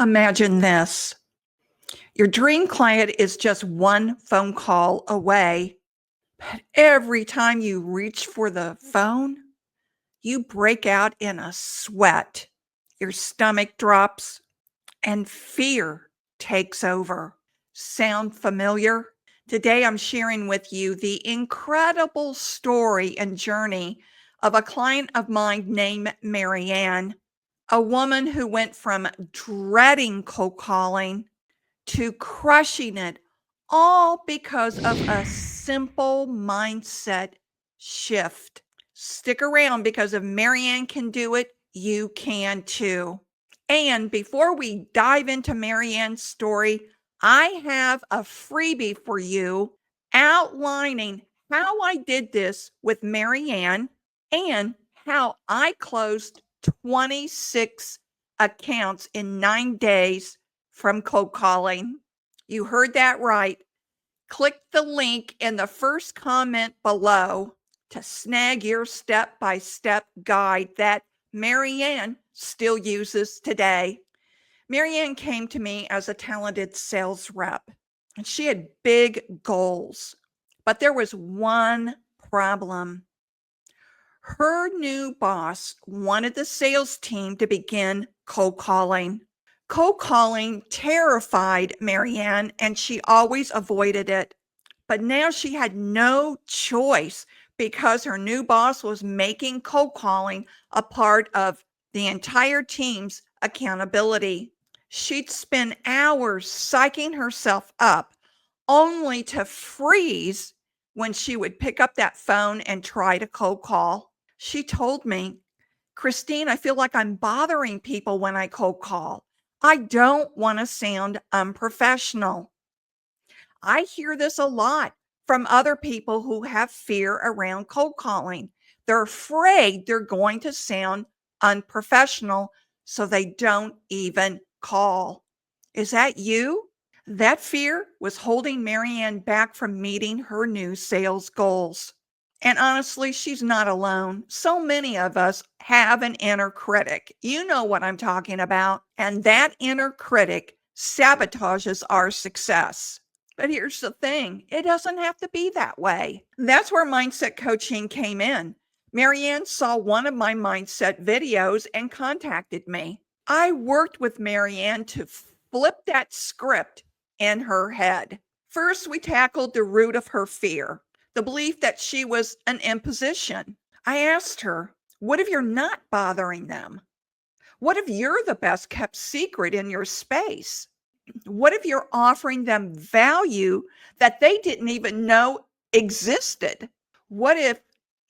Imagine this. Your dream client is just one phone call away, but every time you reach for the phone, you break out in a sweat. Your stomach drops and fear takes over. Sound familiar? Today, I'm sharing with you the incredible story and journey of a client of mine named Marianne, a woman who went from dreading cold calling to crushing it, all because of a simple mindset shift. Stick around because if Marianne can do it, you can too. And before we dive into Marianne's story, I have a freebie for you outlining how I did this with Marianne and how I closed 26 accounts in 9 days from cold calling. You heard that right. Click the link in the first comment below to snag your step-by-step guide that Marianne still uses today. Marianne came to me as a talented sales rep, and she had big goals. But there was one problem. Her new boss wanted the sales team to begin cold calling. Cold calling terrified Marianne, and she always avoided it. But now she had no choice because her new boss was making cold calling a part of the entire team's accountability. She'd spend hours psyching herself up only to freeze when she would pick up that phone and try to cold call. She told me, "Christine, I feel like I'm bothering people when I cold call. I don't want to sound unprofessional." I hear this a lot from other people who have fear around cold calling. They're afraid they're going to sound unprofessional, so they don't even call. Is that you? That fear was holding Marianne back from meeting her new sales goals. And honestly, she's not alone. So many of us have an inner critic. You know what I'm talking about. And that inner critic sabotages our success. But here's the thing, it doesn't have to be that way. That's where mindset coaching came in. Marianne saw one of my mindset videos and contacted me. I worked with Marianne to flip that script in her head. First, we tackled the root of her fear, the belief that she was an imposition. I asked her, what if you're not bothering them? What if you're the best kept secret in your space? What if you're offering them value that they didn't even know existed? What if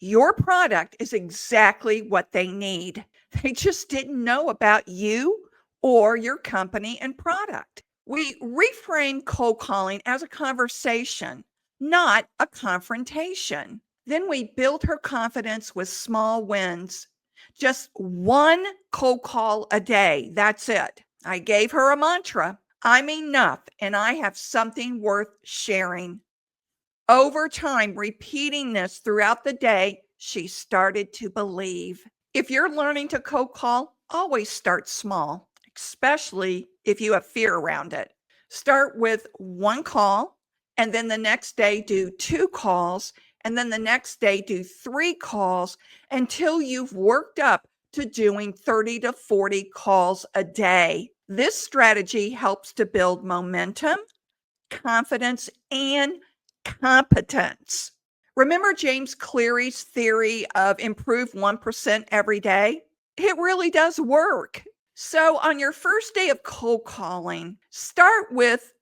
your product is exactly what they need? They just didn't know about you or your company and product. We reframe cold calling as a conversation, not a confrontation. Then we build her confidence with small wins. Just one cold call a day. That's it. I gave her a mantra. I'm enough and I have something worth sharing. Over time, repeating this throughout the day, she started to believe. If you're learning to cold call, always start small, especially if you have fear around it. Start with one call, and then the next day do 2 calls, and then the next day do 3 calls until you've worked up to doing 30 to 40 calls a day. This strategy helps to build momentum, confidence, and competence. Remember James Cleary's theory of improve 1% every day? It really does work. So, on your first day of cold calling, start with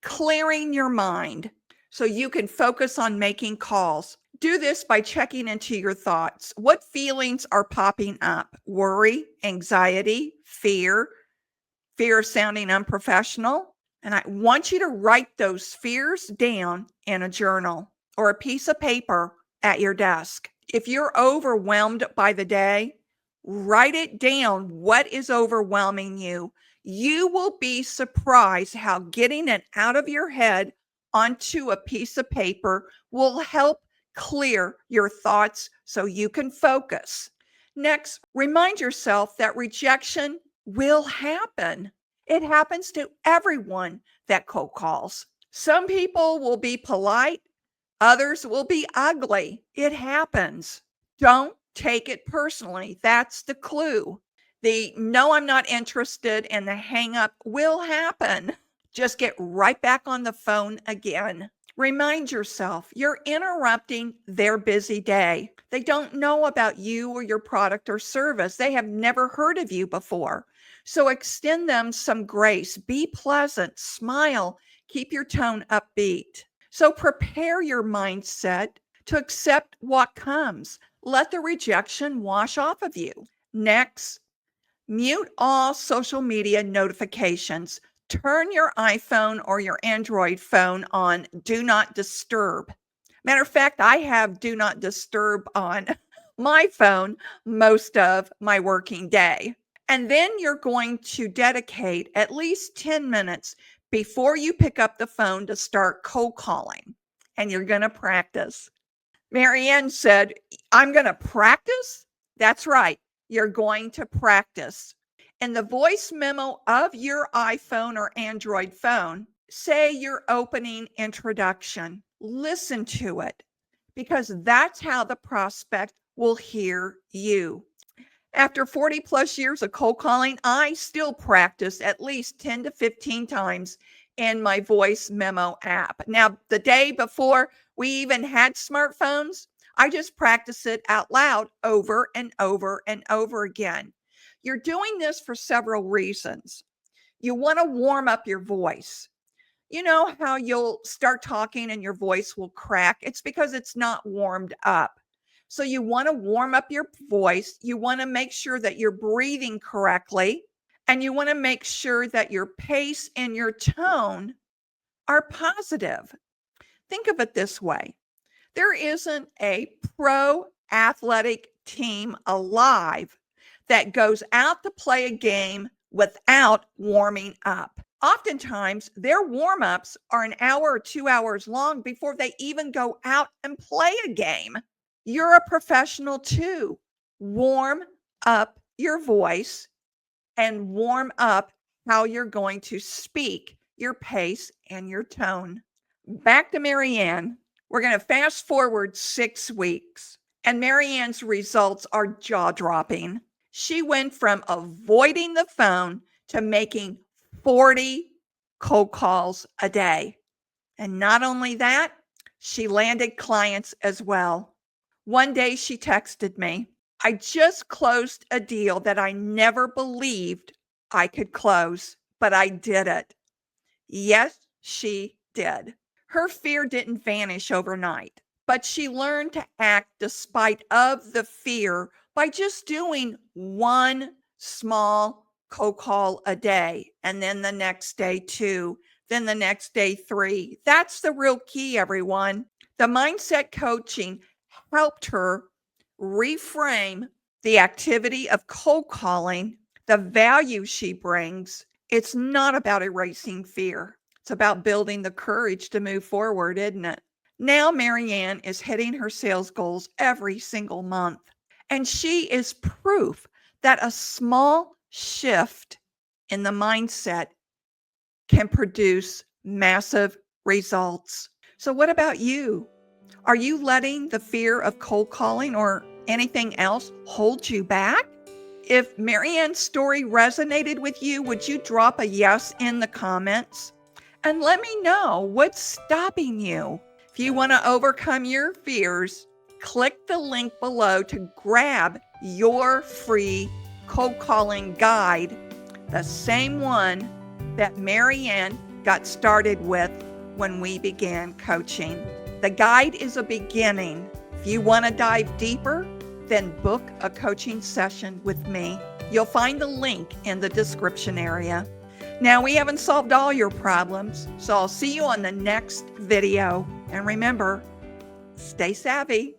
clearing your mind so you can focus on making calls. Do this by checking into your thoughts. What feelings are popping up? Worry, anxiety, fear of sounding unprofessional. And I want you to write those fears down in a journal or a piece of paper at your desk. If you're overwhelmed by the day, write it down. What is overwhelming you? You will be surprised how getting it out of your head onto a piece of paper will help clear your thoughts so you can focus. Next, remind yourself that rejection will happen. It happens to everyone that cold calls. Some people will be polite, others will be ugly. It happens. Don't take it personally. That's the clue. The no, I'm not interested and the hang up will happen. Just get right back on the phone again. Remind yourself you're interrupting their busy day. They don't know about you or your product or service. They have never heard of you before. So extend them some grace. Be pleasant, smile, keep your tone upbeat. So prepare your mindset to accept what comes. Let the rejection wash off of you. Next, mute all social media notifications. Turn your iPhone or your Android phone on Do Not Disturb. Matter of fact, I have Do Not Disturb on my phone most of my working day. And then you're going to dedicate at least 10 minutes before you pick up the phone to start cold calling. And you're going to practice. Marianne said, I'm going to practice? That's right. You're going to practice. In the voice memo of your iPhone or Android phone, say your opening introduction. Listen to it because that's how the prospect will hear you. After 40 plus years of cold calling, I still practice at least 10 to 15 times in my voice memo app. Now, the day before we even had smartphones, I just practice it out loud over and over and over again. You're doing this for several reasons. You want to warm up your voice. You know how you'll start talking and your voice will crack? It's because it's not warmed up. So you want to warm up your voice. You want to make sure that you're breathing correctly. And you want to make sure that your pace and your tone are positive. Think of it this way. There isn't a pro athletic team alive that goes out to play a game without warming up. Oftentimes, their warm ups are an hour or 2 hours long before they even go out and play a game. You're a professional too. Warm up your voice and warm up how you're going to speak, your pace and your tone. Back to Marianne. We're going to fast forward 6 weeks, and Marianne's results are jaw-dropping. She went from avoiding the phone to making 40 cold calls a day. And not only that, she landed clients as well. One day she texted me, I just closed a deal that I never believed I could close, but I did it. Yes, she did. Her fear didn't vanish overnight, but she learned to act despite of the fear by just doing one small cold call a day, and then the next day 2, then the next day 3. That's the real key, everyone. The mindset coaching helped her reframe the activity of cold calling, the value she brings. It's not about erasing fear. It's about building the courage to move forward, isn't it? Now, Marianne is hitting her sales goals every single month, and she is proof that a small shift in the mindset can produce massive results. So, what about you? Are you letting the fear of cold calling or anything else hold you back? If Marianne's story resonated with you, would you drop a yes in the comments? And let me know what's stopping you. If you want to overcome your fears, click the link below to grab your free cold calling guide, the same one that Marianne got started with when we began coaching. The guide is a beginning. If you want to dive deeper, then book a coaching session with me. You'll find the link in the description area. Now, we haven't solved all your problems, so I'll see you on the next video. And remember, stay savvy.